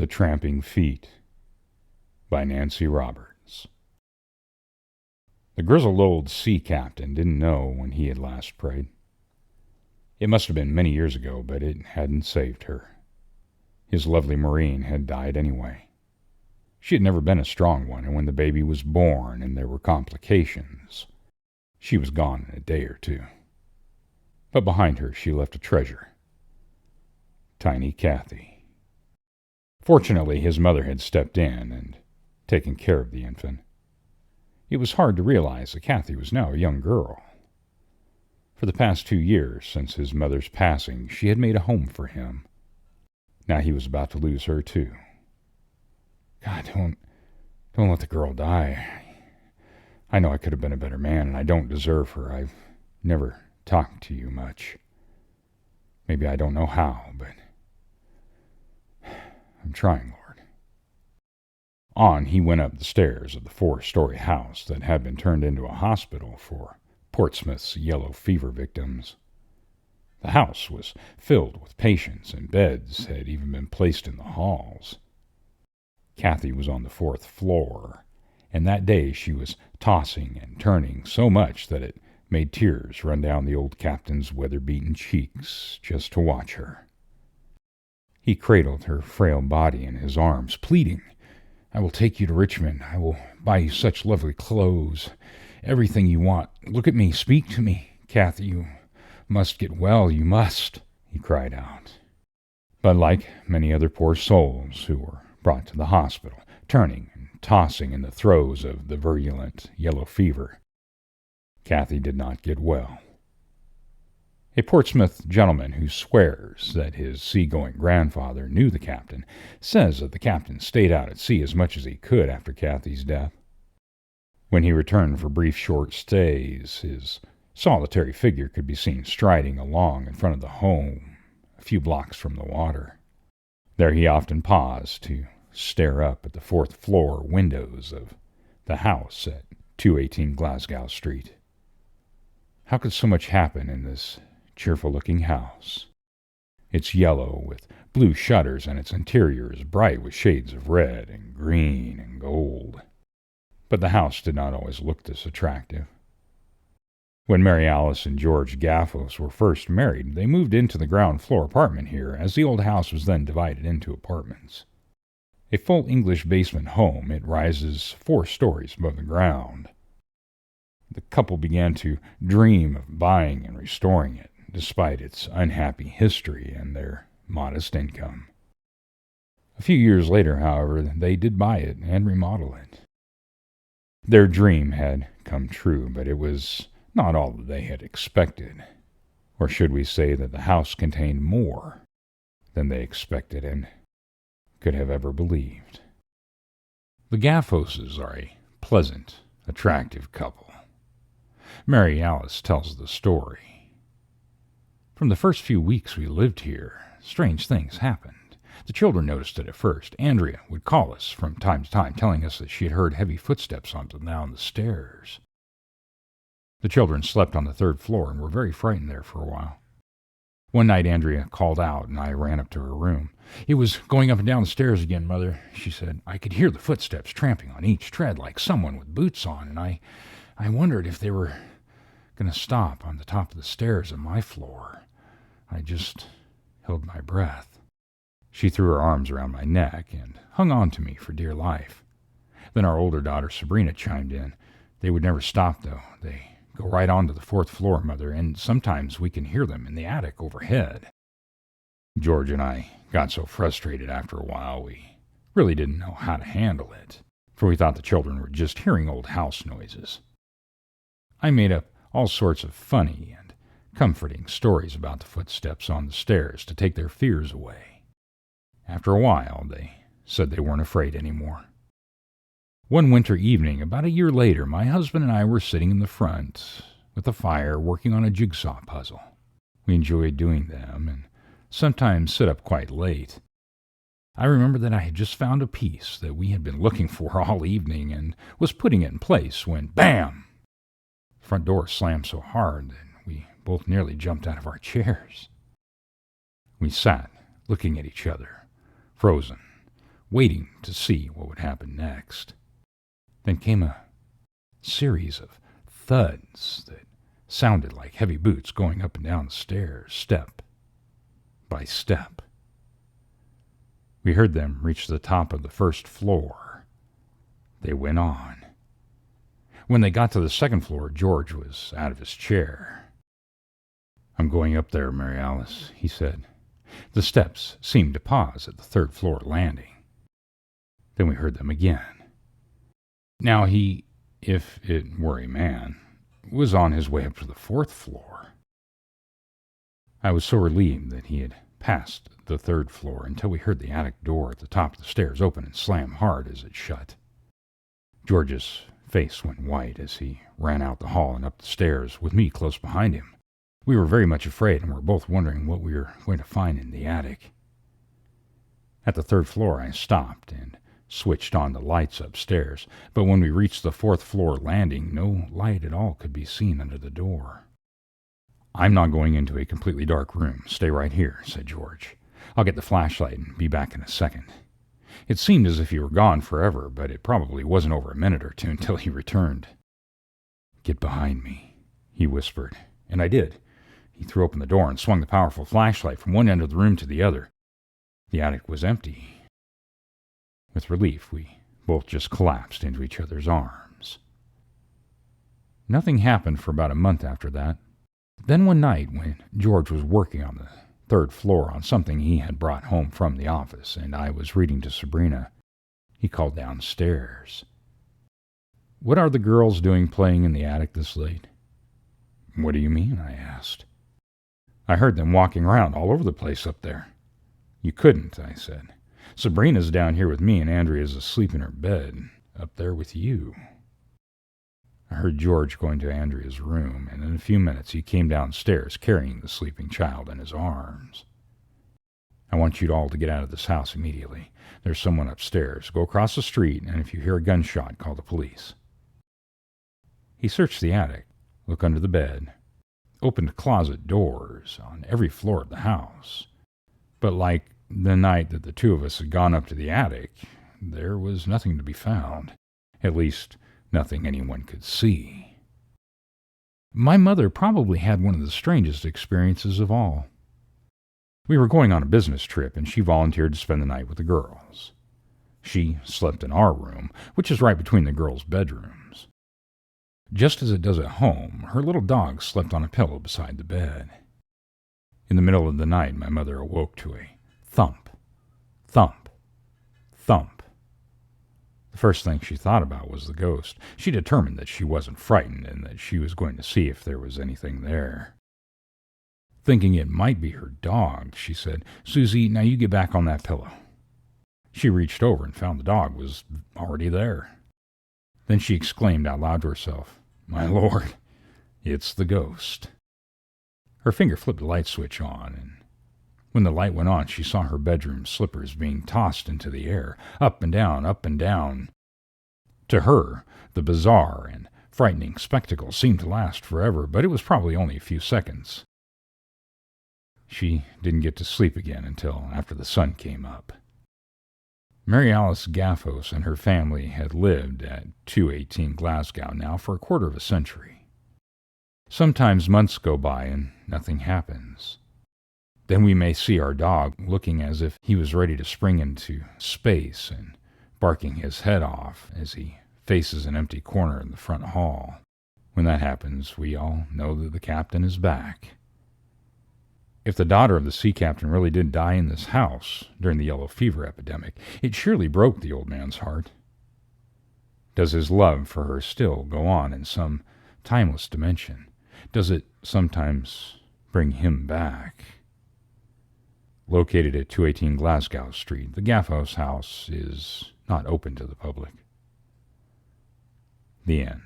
The Tramping Feet by Nancy Roberts. The grizzled old sea captain didn't know when he had last prayed. It must have been many years ago, but it hadn't saved her. His lovely Marine had died anyway. She had never been a strong one, and when the baby was born and there were complications, she was gone in a day or two. But behind her she left a treasure. Tiny Kathy. Fortunately, his mother had stepped in and taken care of the infant. It was hard to realize that Kathy was now a young girl. For the past 2 years, since his mother's passing, she had made a home for him. Now he was about to lose her, too. God, don't let the girl die. I know I could have been a better man, and I don't deserve her. I've never talked to you much. Maybe I don't know how, but I'm trying, Lord. On he went up the stairs of the 4-story house that had been turned into a hospital for Portsmouth's yellow fever victims. The house was filled with patients, and beds had even been placed in the halls. Kathy was on the 4th floor, and that day she was tossing and turning so much that it made tears run down the old captain's weather-beaten cheeks just to watch her. He cradled her frail body in his arms, pleading, "I will take you to Richmond. I will buy you such lovely clothes. Everything you want. Look at me. Speak to me. Kathy, you must get well. You must," he cried out. But like many other poor souls who were brought to the hospital, turning and tossing in the throes of the virulent yellow fever, Kathy did not get well. A Portsmouth gentleman who swears that his sea-going grandfather knew the captain says that the captain stayed out at sea as much as he could after Kathy's death. When he returned for brief short stays, his solitary figure could be seen striding along in front of the home, a few blocks from the water. There he often paused to stare up at the 4th floor windows of the house at 218 Glasgow Street. How could so much happen in this cheerful-looking house? It's yellow with blue shutters, and its interior is bright with shades of red and green and gold. But the house did not always look this attractive. When Mary Alice and George Gaffos were first married, they moved into the ground-floor apartment here, as the old house was then divided into apartments. A full English basement home, it rises 4 stories above the ground. The couple began to dream of buying and restoring it, despite its unhappy history and their modest income. A few years later, however, they did buy it and remodel it. Their dream had come true, but it was not all that they had expected. Or should we say that the house contained more than they expected and could have ever believed. The Gaffoses are a pleasant, attractive couple. Mary Alice tells the story. From the first few weeks we lived here, strange things happened. The children noticed it at first. Andrea would call us from time to time, telling us that she had heard heavy footsteps on and down the stairs. The children slept on the 3rd floor and were very frightened there for a while. One night Andrea called out, and I ran up to her room. "It was going up and down the stairs again, Mother," she said. "I could hear the footsteps tramping on each tread like someone with boots on, and I wondered if they were going to stop on the top of the stairs at my floor. I just held my breath." She threw her arms around my neck and hung on to me for dear life. Then our older daughter Sabrina chimed in. "They would never stop, though. They go right on to the 4th floor, Mother, and sometimes we can hear them in the attic overhead." George and I got so frustrated after a while we really didn't know how to handle it, for we thought the children were just hearing old house noises. I made up all sorts of funny and comforting stories about the footsteps on the stairs to take their fears away. After a while, they said they weren't afraid anymore. One winter evening, about a year later, my husband and I were sitting in the front with a fire working on a jigsaw puzzle. We enjoyed doing them and sometimes sit up quite late. I remember that I had just found a piece that we had been looking for all evening and was putting it in place when, bam! The front door slammed so hard that we both nearly jumped out of our chairs. We sat looking at each other, frozen, waiting to see what would happen next. Then came a series of thuds that sounded like heavy boots going up and down the stairs, step by step. We heard them reach the top of the first floor. They went on. When they got to the second floor, George was out of his chair. "I'm going up there, Mary Alice," he said. The steps seemed to pause at the third floor landing. Then we heard them again. Now he, if it were a man, was on his way up to the fourth floor. I was so relieved that he had passed the third floor until we heard the attic door at the top of the stairs open and slam hard as it shut. George's face went white as he ran out the hall and up the stairs, with me close behind him. We were very much afraid and were both wondering what we were going to find in the attic. At the third floor, I stopped and switched on the lights upstairs, but when we reached the fourth floor landing, no light at all could be seen under the door. "I'm not going into a completely dark room. Stay right here," said George. "I'll get the flashlight and be back in a second." It seemed as if he were gone forever, but it probably wasn't over a minute or two until he returned. "Get behind me," he whispered, and I did. He threw open the door and swung the powerful flashlight from one end of the room to the other. The attic was empty. With relief, we both just collapsed into each other's arms. Nothing happened for about a month after that. Then one night, when George was working on the third floor on something he had brought home from the office, and I was reading to Sabrina, he called downstairs. "What are the girls doing playing in the attic this late?" "What do you mean?" I asked. "I heard them walking around all over the place up there." "You couldn't," I said. "Sabrina's down here with me, and Andrea's asleep in her bed up there with you." I heard George going to Andrea's room, and in a few minutes he came downstairs carrying the sleeping child in his arms. "I want you all to get out of this house immediately. There's someone upstairs. Go across the street, and if you hear a gunshot, call the police." He searched the attic, looked under the bed, opened closet doors on every floor of the house. But like the night that the two of us had gone up to the attic, there was nothing to be found. At least, nothing anyone could see. My mother probably had one of the strangest experiences of all. We were going on a business trip, and she volunteered to spend the night with the girls. She slept in our room, which is right between the girls' bedrooms. Just as it does at home, her little dog slept on a pillow beside the bed. In the middle of the night, my mother awoke to a thump, thump, thump. The first thing she thought about was the ghost. She determined that she wasn't frightened and that she was going to see if there was anything there. Thinking it might be her dog, she said, "Susie, now you get back on that pillow." She reached over and found the dog was already there. Then she exclaimed out loud to herself, "My Lord, it's the ghost." Her finger flipped the light switch on, and when the light went on, she saw her bedroom slippers being tossed into the air, up and down, up and down. To her, the bizarre and frightening spectacle seemed to last forever, but it was probably only a few seconds. She didn't get to sleep again until after the sun came up. Mary Alice Gaffos and her family had lived at 218 Glasgow now for a quarter of a century. Sometimes months go by and nothing happens. Then we may see our dog looking as if he was ready to spring into space and barking his head off as he faces an empty corner in the front hall. When that happens, we all know that the captain is back. If the daughter of the sea captain really did die in this house during the yellow fever epidemic, it surely broke the old man's heart. Does his love for her still go on in some timeless dimension? Does it sometimes bring him back? Located at 218 Glasgow Street, the Gaffos house is not open to the public. The end.